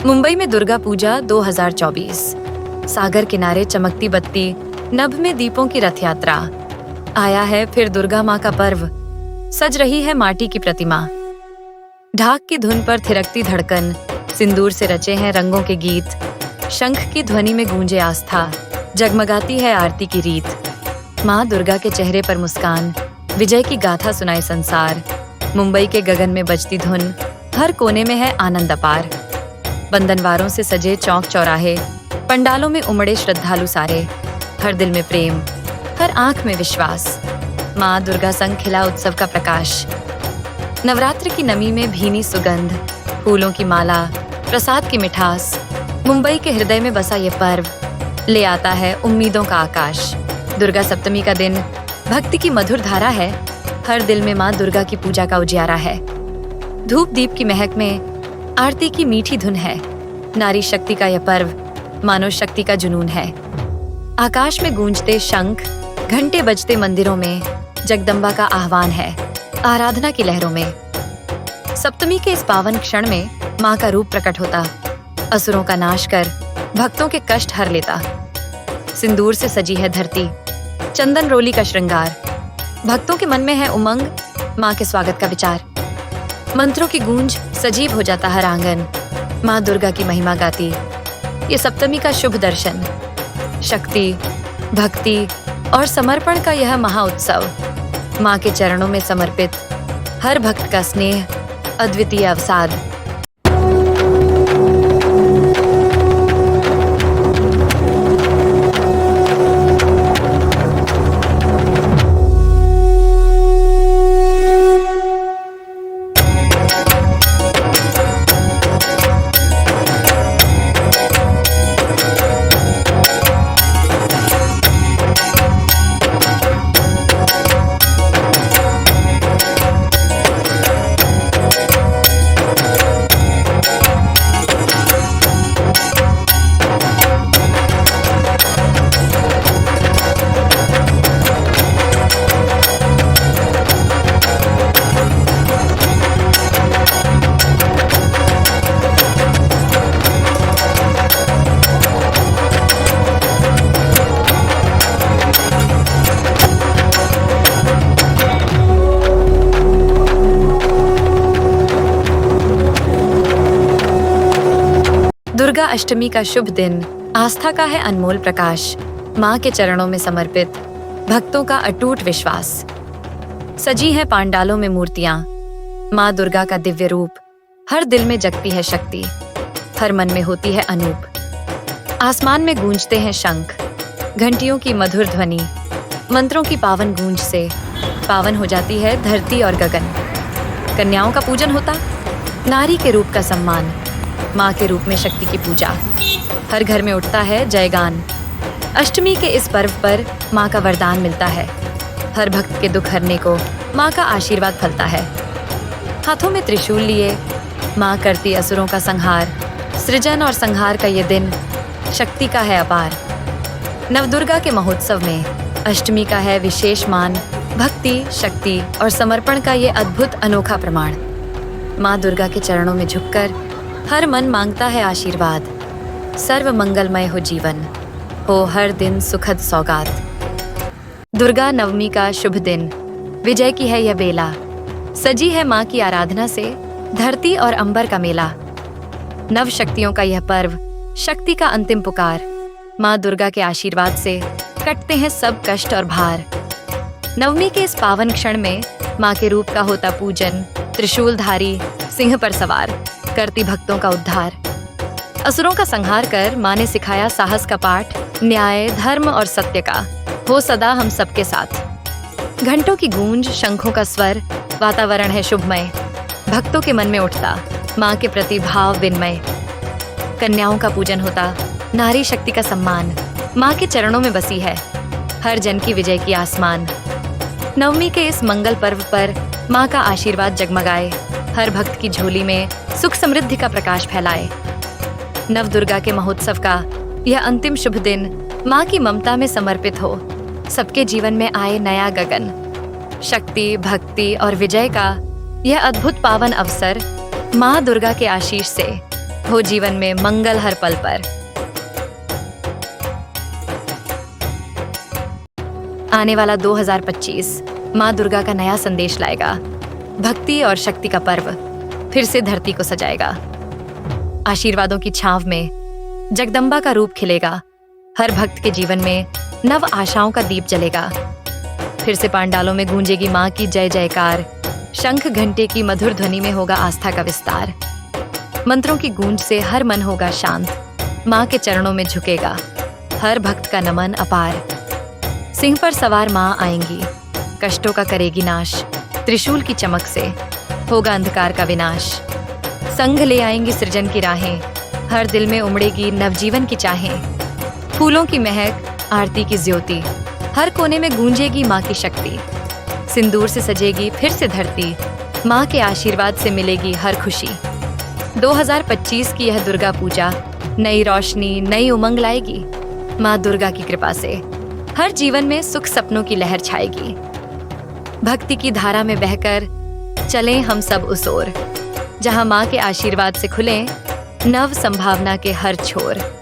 मुंबई में दुर्गा पूजा 2024। सागर किनारे चमकती बत्ती, नभ में दीपों की रथ यात्रा। आया है फिर दुर्गा माँ का पर्व। सज रही है माटी की प्रतिमा, ढाक की धुन पर थिरकती धड़कन, सिंदूर से रचे हैं रंगों के गीत। शंख की ध्वनि में गूंजे आस्था, जगमगाती है आरती की रीत। माँ दुर्गा के चेहरे पर मुस्कान, विजय की गाथा सुनाए संसार। मुंबई के गगन में बजती धुन, हर कोने में है आनंद अपार। बंधनवारों से सजे चौक चौराहे, पंडालों में उमड़े श्रद्धालु सारे। हर दिल में प्रेम, हर आंख में विश्वास, माँ दुर्गा संग खिला उत्सव का प्रकाश। नवरात्र की नमी में भीनी सुगंध, फूलों की माला, प्रसाद की मिठास। मुंबई के हृदय में बसा ये पर्व ले आता है उम्मीदों का आकाश। दुर्गा सप्तमी का दिन भक्ति की मधुर धारा है, हर दिल में माँ दुर्गा की पूजा का उजियारा है। धूप दीप की महक में आरती की मीठी धुन है। नारी शक्ति का यह पर्व मानव शक्ति का जुनून है। आकाश में गूंजते शंख, घंटे बजते मंदिरों में, जगदम्बा का आह्वान है आराधना की लहरों में। सप्तमी के इस पावन क्षण में माँ का रूप प्रकट होता, असुरों का नाश कर भक्तों के कष्ट हर लेता। सिंदूर से सजी है धरती, चंदन रोली का श्रृंगार। भक्तों के मन में है उमंग, माँ के स्वागत का विचार। मंत्रों की गूंज सजीव हो जाता हर आंगन, माँ दुर्गा की महिमा गाती। ये सप्तमी का शुभ दर्शन, शक्ति, भक्ति और समर्पण का यह महाउत्सव। माँ के चरणों में समर्पित हर भक्त का स्नेह अद्वितीय अवसाद। दुर्गा अष्टमी का शुभ दिन आस्था का है अनमोल प्रकाश। माँ के चरणों में समर्पित भक्तों का अटूट विश्वास। सजी है पांडालों में मूर्तियां, माँ दुर्गा का दिव्य रूप। हर दिल में जगती है शक्ति, हर मन में होती है अनूप। आसमान में गूंजते हैं शंख, घंटियों की मधुर ध्वनि। मंत्रों की पावन गूंज से पावन हो जाती है धरती और गगन। कन्याओं का पूजन होता, नारी के रूप का सम्मान। माँ के रूप में शक्ति की पूजा, हर घर में उठता है जयगान। अष्टमी के इस पर्व पर माँ का वरदान मिलता है, हर भक्त के दुख हरने को माँ का आशीर्वाद फलता है। हाथों में त्रिशूल लिए माँ करती असुरों का संहार। सृजन और संहार का ये दिन शक्ति का है अपार। नवदुर्गा के महोत्सव में अष्टमी का है विशेष मान। भक्ति, शक्ति और समर्पण का ये अद्भुत अनोखा प्रमाण। माँ दुर्गा के चरणों में झुककर हर मन मांगता है आशीर्वाद। सर्व मंगलमय हो जीवन, हो हर दिन सुखद सौगात। दुर्गा नवमी का शुभ दिन, विजय की है यह बेला। सजी है माँ की आराधना से धरती और अंबर का मेला। नव शक्तियों का यह पर्व, शक्ति का अंतिम पुकार। माँ दुर्गा के आशीर्वाद से कटते हैं सब कष्ट और भार। नवमी के इस पावन क्षण में माँ के रूप का होता पूजन। त्रिशूलधारी सिंह पर सवार करती भक्तों का उद्धार। असुरों का संहार कर माँ ने सिखाया साहस का पाठ। न्याय, धर्म और सत्य का हो सदा हम सबके साथ। घंटों की गूंज, शंखों का स्वर, वातावरण है शुभमय। भक्तों के मन में उठता माँ के प्रति भाव विनमय। कन्याओं का पूजन होता, नारी शक्ति का सम्मान। माँ के चरणों में बसी है हर जन की विजय की आसमान। नवमी के इस मंगल पर्व पर माँ का आशीर्वाद जगमगाए, हर भक्त की झोली में सुख समृद्धि का प्रकाश फैलाए। नव दुर्गा के महोत्सव का यह अंतिम शुभ दिन माँ की ममता में समर्पित हो। सबके जीवन में आए नया गगन। शक्ति, भक्ति और विजय का यह अद्भुत पावन अवसर माँ दुर्गा के आशीष से हो जीवन में मंगल हर पल पर। आने वाला 2025 माँ दुर्गा का नया संदेश लाएगा। भक्ति और शक्ति का पर्व फिर से धरती को सजाएगा। आशीर्वादों की छांव में जगदम्बा का रूप खिलेगा। हर भक्त के जीवन में नव आशाओं का दीप जलेगा। फिर से पांडालों में गूंजेगी माँ की जय जयकार। शंख घंटे की मधुर ध्वनि में होगा आस्था का विस्तार। मंत्रों की गूंज से हर मन होगा शांत। माँ के चरणों में झुकेगा हर भक्त का नमन अपार। सिंह पर सवार माँ आएंगी, कष्टों का करेगी नाश। त्रिशूल की चमक से होगा अंधकार का विनाश। संग ले आएंगी सृजन की राहें, हर दिल में उमड़ेगी नवजीवन की चाहें। फूलों की महक, आरती की ज्योति, हर कोने में गूंजेगी माँ की शक्ति। सिंदूर से सजेगी फिर से धरती, माँ के आशीर्वाद से मिलेगी हर खुशी। 2025 की यह दुर्गा पूजा नई रोशनी, नई उमंग लाएगी। माँ दुर्गा की कृपा से हर जीवन में सुख सपनों की लहर छाएगी। भक्ति की धारा में बहकर चलें हम सब उस ओर, जहां माँ के आशीर्वाद से खुलें नव संभावना के हर छोर।